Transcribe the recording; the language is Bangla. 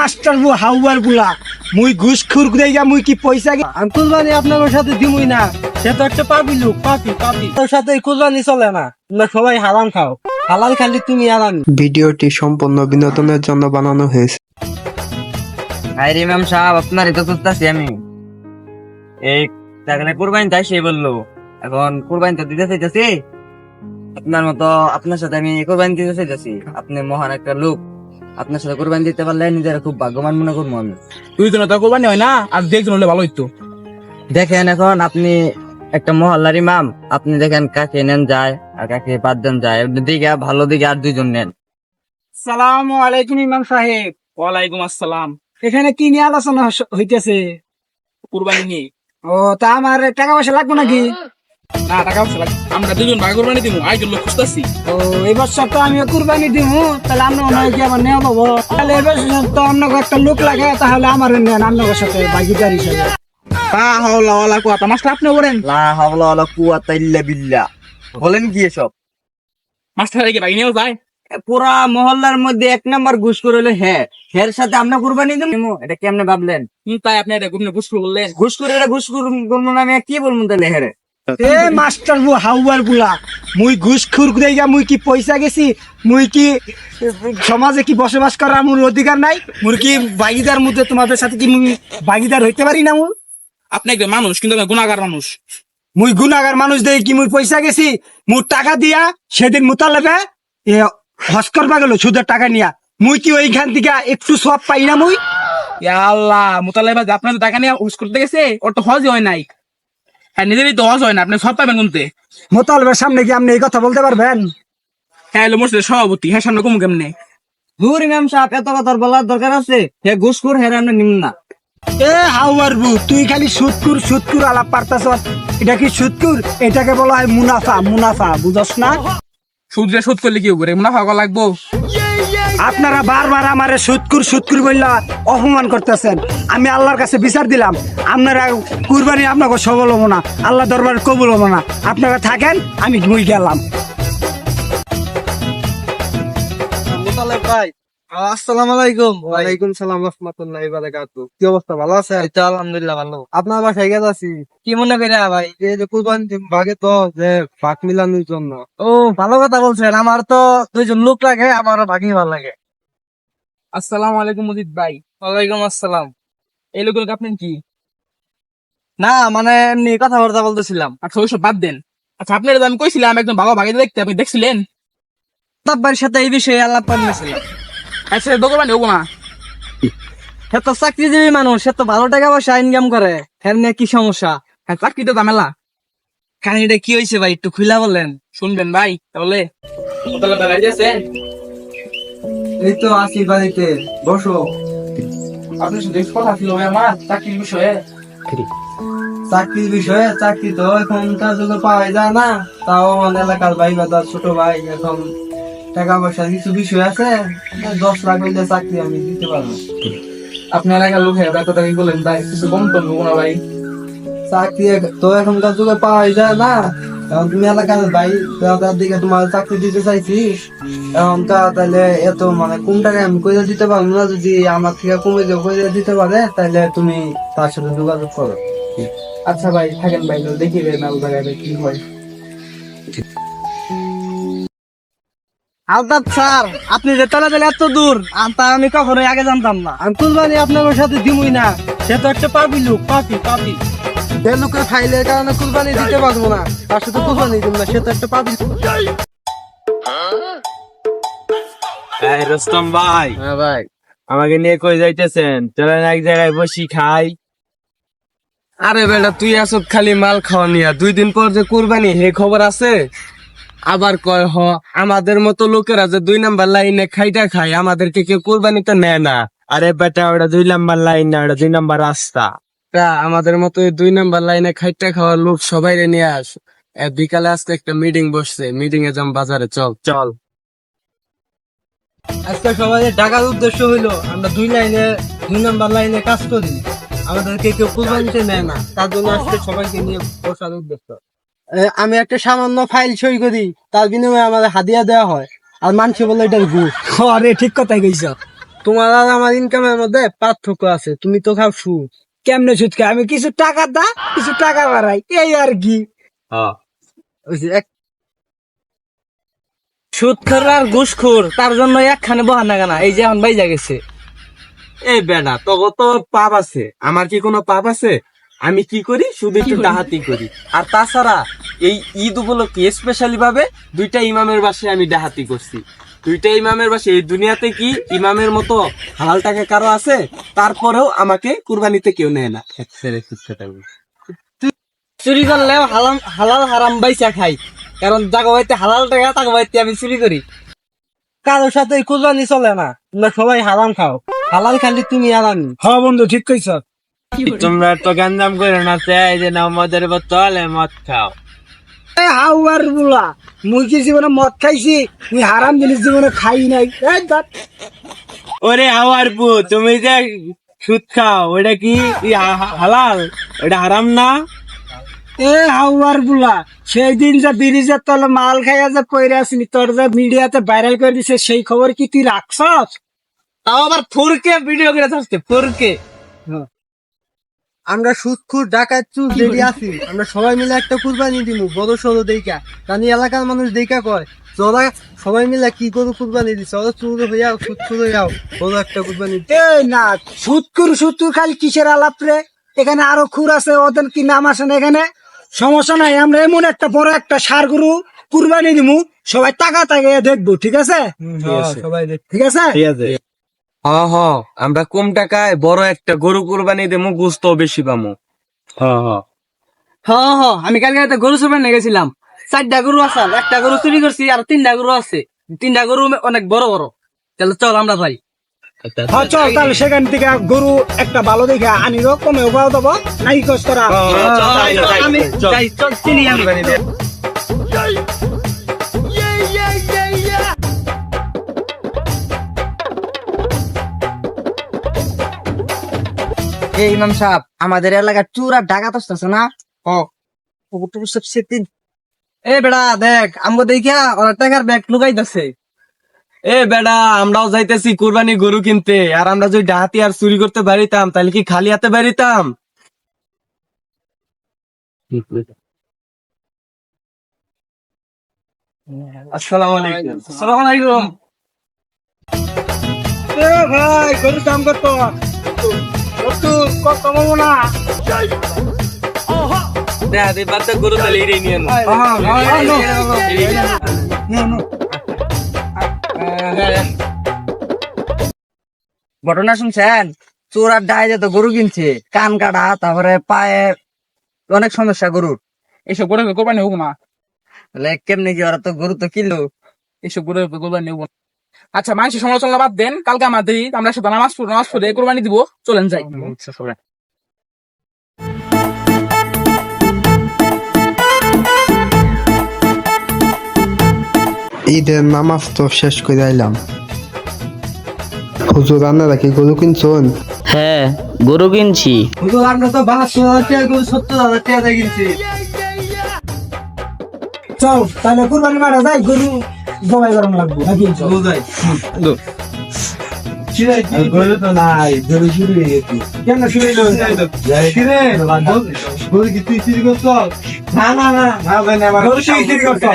মাস্টার বু হাউবার বুলা মুই ঘুষখুর দেইগা মুই কি পয়সা আমি কুরবানি আপনার সাথে দিমুই না। সে তো একটা পাপি লোক, পাপি পাপি। তোর সাথে কুরবানি চলে না। তোমরা সবাই হারাম খাও, হালাল খালি তুমি আর আমি। ভিডিওটি সম্পূর্ণ বিনোদনের জন্য বানানো হয়েছে। আরে ইমাম সাহেব, আপনার এটা করতেছি আমি। এই টাকা কুরবানি তাই সে বললো, এখন কুরবানি তো দিতে চাইতেছি আপনার মতো, আপনার সাথে আমি কুরবানি দিতে চাইতেছি। আপনি মহান একটা লোক, আপনার সাথে কুরবানি দিতে পারলে নিজের খুব ভাগ্যবান মনে করবো আমি। তুই তো না তো কোরবানি হয় না, আর দেখজন হলে ভালো হইতো। দেখেন এখন আপনি একটা মহল্লার ইমাম, আপনি দেখেন কাকে নেন যায় আর কাকে বাদ দেন যায়, দিকে ভালো দিকে আর দুইজন নেন। সালামু আলাইকুম ইমাম সাহেব। ওয়ালাইকুম আসসালাম। এখানে কি নিয়ে আলোচনা হইতেছে? কুরবানি নিয়ে। ও তা আমার টাকা পয়সা লাগবে নাকি? না, টাকা পয়সা লাগে, আমরা দুজন ভাগ কুরবানি দিব, আইজন লোক খুঁজতেছি। ও এই বছর তো আমিও কুরবানি দিব, তাহলে আমরা মনে কি আমার নেওয়া পাবো? তাহলে এই বছর তো আপনাকে একটা লোক লাগে, তাহলে আমার নেন আপনার সাথে ভাগিদার হিসাবে। তা হাওলা ওয়ালা কুয়াতা মাস্টার আপনি বলেন। লা হাওলা ওয়ালা কুওয়াতা ইল্লা বিল্লাহ বলেন কি এসব? মাস্টার কি ভাই নিয়েও যায়? পুরা মহল্লার মধ্যে এক নাম্বার ঘুষ করে হলো হ্যাঁ, এর সাথে আমরা কুরবানি দেব, এটা কেমনে ভাবলেন? তাই আপনি এটা ঘুমনে ঘুষ বললেন। ঘুষ করে এটা ঘুষ করবো না, আমি আর কি বলবো তাহলে হেরে? এ মাস্টার বু হাউবার বুলা মুই ঘুষখুর দেইগা মুই কি পয়সা গেছি? মুই কি সমাজে কি বসবাস করার মোর অধিকার নাই? মোর কি ভাগিদার মধ্যে তোমাদের সাথে কি মুই ভাগিদার হইতে পারি না? মুই আপনি একজন মানুষ, কিন্তু আপনি গুনাহগার মানুষ। মুই গুনাগার মানুষ দেই কি মুই পয়সা গেছি? মুই টাকা দিয়া সেদিন মুতালেবে হস করবা গেল সুদের টাকা নিয়া, মুই কি ওইখান থেকে একটু সব পাই না? মুই ইয়া আল্লাহ, মুতালেবা আপনার তো টাকা নিয়ে হুস করতে গেছে, ওর তো হজই হয় নাই। হ্যাঁ, নিজেরই তো হজ হয় না, আপনি সব পাবেন কোনতে? মোতালেবের সামনে কি আপনি এই কথা বলতে পারবেন? হ্যাঁ, এলো মসজিদের সভাপতি, হ্যাঁ সামনে কমু কেমনে? ধুর ইমাম সাহেব, এত কথা বলার দরকার আছে? হে ঘুষ করে হেরে আমরা নিম না। এ হাউয়ার বু, তুই খালি সুদকুর সুদকুর আলাপ পারতাছ। এটা কি সুদকুর? এটাকে বলা হয় মুনাফা। মুনাফা বুঝস না? সুদরে সুদ করলে কি উপরে মুনাফা করা লাগবো? আপনারা বারবার আমারে সুদকুর সুদকুর বললা অপমান করতেছেন। আমি আল্লাহর কাছে বিচার দিলাম, আপনারা কুরবানি আপনাকে সবল হবো না, আল্লাহ দরবারে কবুল হবো না। আপনারা থাকেন, আমি মুই গেলাম। মোতালেব ভাই, আসসালামু আলাইকুম। ওয়ালাইকুম সালাম রাহমাতুল্লাহি ওয়া বারাকাতুহু। কি অবস্থা, ভালো আছেন? এই তো আলহামদুলিল্লাহ ভালো। আপনার বাসায় গেছে আছি। কি মনে করে ভাই? এই যে কুরবানি ভাগে তো যে ভাগ মিলানোর জন্য। ও ভালো কথা বলছেন, আমার তো দুইজন লোক লাগে, আমারও ভাগই ভালো লাগে। আসসালামু আলাইকুম মজিদ ভাই। ওয়ালাইকুম আসসালাম। এই লোকগুলোকে আপনি কি? না মানে এমনি কথাবার্তা বলতেছিলাম। আচ্ছা ওইসব বাদ দেন। আচ্ছা আপনার আমি কইছিলাম একজন ভালো ভাগে দেখতে, আপনি দেখছিলেন? তার সাথে এই বিষয়ে আলাপ করতেছিলাম। আচ্ছা দোকান হবো না। সে তো চাকরিজীবী মানুষ, সে তো ভালো টাকা পয়সা ইনকাম করে, এর নিয়ে কি সমস্যা? হ্যাঁ, চাকরিতে ঝামেলা। কাহিনীটা কি হয়েছে ভাই, একটু খুলা বলেন। শুনবেন ভাই তাহলে? এই তো আছি বাড়িতে, বসো। আপনার সাথে কথা ছিল ভাই আমার চাকরির বিষয়ে। চাকরির বিষয়ে, চাকরি তো এখন কাজ পাওয়া যায় না। তাও আমার এলাকার ভাই বাদার ছোট ভাই, এখন টাকা পয়সার কিছু বিষয় আছে, 10 লাখ হইলে চাকরি আমি দিতে পারবো। আপনার এলাকার লোক হ্যাঁ এত টাকা বলেন ভাই, কিছু কম তো নেবো না ভাই। চাকরি তো এখনকার যুগে পাওয়া যায় না। এখন তুমি এলাকার ভাই দাদার দিকে তোমার চাকরি দিতে চাইছি, এখন তাহলে এত মানে কম টাকা আমি কইরা দিতে পারবো না। যদি আমার থেকে কমে যাও কইরা দিতে পারে, তাহলে তুমি তার সাথে যোগাযোগ করো। আচ্ছা ভাই থাকেন ভাই, দেখি রে মেল জায়গায় কি হয়। আলতাফ স্যার, আপনি যে তলে তলে এত দূর, তা আমি কখনোই আগে জানতাম না। আমি কুরবানি আপনার সাথে দিমুই না। সে তো একটা পাপি লোক, পাপি পাপি। যে লোকের খাইলে কারণে কুরবানি দিতে পারবো না, তার সাথে কুরবানি দিব না। সে তো একটা পাপি। এই রুস্তম ভাই, হ্যাঁ ভাই। আমাকে নিয়ে কই যাইতেছেন? চলেন এক জায়গায় বসি খাই। আরে বেটা, তুই আসত খালি মাল খাওয়া নিয়া, 2 দিন পর যে কুরবানি হে খবর আছে? আবার কয় আমাদের মতো লোকেরা যে 2 নাম্বার লাইনে খাইটা খায়, আমাদেরকে কেউ কুরবানিতে নেয় না। আরে বেটা, ওটা 2 নাম্বার লাইন না, ওটা 2 নাম্বার রাস্তা। আমাদের মতো 2 নাম্বার লাইনে খাইটা খাওয়ার লোক সবাই নিয়ে আস। বিকালে আজকে একটা মিটিং বসছে, মিটিং এ যাম বাজারে, চল চল। আজকে সবাই ঢাকার উদ্দেশ্য হইলো আমরা 2 নাম্বার লাইনে কাজ করি, আমাদেরকে কেউ কুরবানিতে নেয় না। তার জন্য আজকে সবাইকে নিয়ে বসার উদ্দেশ্য। আমি একটা সামান্য ফাইল সই করি, তার বিনিময়ে আমাদের হাদিয়া দেওয়া হয়, আর মানুষ বলে এটার ঘুষ। আরে ঠিক কথাই কইছ। তোমার আর আমার ইনকামের মধ্যে পার্থক্য আছে, তুমি তো খাও সুদ। কেমনে সুদ খাই? আমি কিছু টাকা দা, কিছু টাকা বাড়াই, এই আর কি। ওই যে এক সুদখোর আর ঘুষখোর তার জন্য একখানে বহানা গানা এই যে এখন বাইজা গেছে। এই বেটা তোর তো পাপ আছে, আমার কি কোনো পাপ আছে? আমি কি করি, শুধু একটু ডাহাতি করি। আর তাছাড়া এই ঈদ উপলক্ষে স্পেশালি ভাবে 2টা ইমামের বাসায় আমি ডাহাতি করছি। 2টা ইমামের বাসায়, এই দুনিয়াতে কি ইমামের মতো হালাল টাকা কারো আছে? তারপরেও আমাকে কুরবানিতে কেউ নেয় না। চুরি করলেও হালাল হারাম বাইচা খাই, কারণ জাগো হইতে হালাল টাকা তাকে হইতে আমি চুরি করি। কারোর সাথে কুরবানি চলে না, তোমরা সবাই হারাম খাও, হালাল খালি তুমি আর আমি। হ্যাঁ বন্ধু, ঠিক কইছ। তোমরা তো গাঞ্জাম করে না, চাই যে না মদের বোতলে মদ খাও। হাওয়ার বুলা, মুই কি জীবনে মদ খাইছি? মুই হারাম জিনিস জীবনে খাই নাই। এই দেখ, ওরে হাওয়ার পু, তুমি যে সুদ খাও ওটা কি হালাল? ওটা হারাম না? এ হাওয়ার বুলা, সেই দিন যে ব্রিজের তলে মাল খাইয়া যে পইরে আসিনি, তোর যে মিডিয়াতে ভাইরাল করে দিছে, সেই খবর কি তুই রাখছস? তাও আবার ফুরকে ভিডিও করে থাকতে, ফুরকে। আমরা সুদখুর ডাকাত চুর রেডি আছি, আমরা সবাই মিলে একটা কুরবানি দিব বড় সড়ো দেখা, জানি এলাকার মানুষ দেখা কয় তোরা সবাই মিলে কি করে কুরবানি দিচ্ছে, ওরা চুর হইয়াও সুদখুর হইয়াও বড় একটা কুরবানি। এই না, সুৎকুর খালি কিসের আলাপ রে? এখানে আরো খুর আছে, ওদের কি নাম আছে না এখানে? সমস্যা নাই, আমরা এমন একটা বড় একটা সার গরু কুরবানি দিমু, সবাই টাকা তাকিয়ে দেখবো, ঠিক আছে? সবাই দেখ ঠিক আছে? আমরা কম টাকায় বড় একটা গরু কুরবানি দেবো, গোস্ত বেশি পামু। আমি কালকে একটা গরু চুরি নিয়ে গেছিলাম, 4টা গরু আছে, একটা গরু চুরি করছি আর 3টা গরু আছে। 3টা গরু অনেক বড় বড়। তাহলে চল আমরা যাই। হ্যাঁ চল, তাহলে সেখান থেকে গরু একটা ভালো দেখে আনিরো, কমে উপায় দেবো নাই কষ্ট করা। আমি যাই, চল চিনি আমি। এই ইমাম সাহেব, আমাদের এলাকার চুর আর ডাকাত আসতেছে না? এ বেড়া দেখ, আমগো দেখিয়া ওরা টাকার ব্যাগ লুকাইতেছে। এ বেটা, আমরাও যাইতেছি কুরবানি গরু কিনতে, আর আমরা যদি ডাহাতি আর চুরি করতে পারিতাম তাহলে কি খালি হাতে পারিতাম? আসসালামু আলাইকুম। আসসালামু আলাইকুম। এ ভাই, গরুর দাম কত? কত কমাবো না? ডাহাতি বাদ দে, গরু তাহলে এড়িয়ে নিয়ে নো। ঘটনা শুনছেন? চোর আর ডাই তো গরু কিনছে, কান কাটা, তারপরে পায়ে অনেক সমস্যা গরুর। এইসব গরু কোরবানি হোক না, তাহলে কেমনি কি, ওরা তো গরু তো কিনলো। এইসব গরু কোরবানি হোক না। আচ্ছা, মানুষের সমালোচনা বাদ দেন, কালকে আমাদের ঈদ, আমরা সাথে নামাজ পড়ে কোরবানি দিব, চলেন যাই। ঈদের নামাজ তো শেষ করে আইলাম। হুজুর, আপনারা কি গরু কিনছেন? হ্যাঁ, গরু কিনছি। হুজুর, আমরা তো 72,000 টাকা গরু 70,000 টাকা কিনছি। চল তাহলে কুরবানি মারা যায়, গরু জবাই গরম লাগবো নাকি? গরু তো নাই, গরু চুরি হয়ে গেছে। কেন শুরু হইলো? গরু কি তুই চুরি করছ? না, গরু চুরি করতো।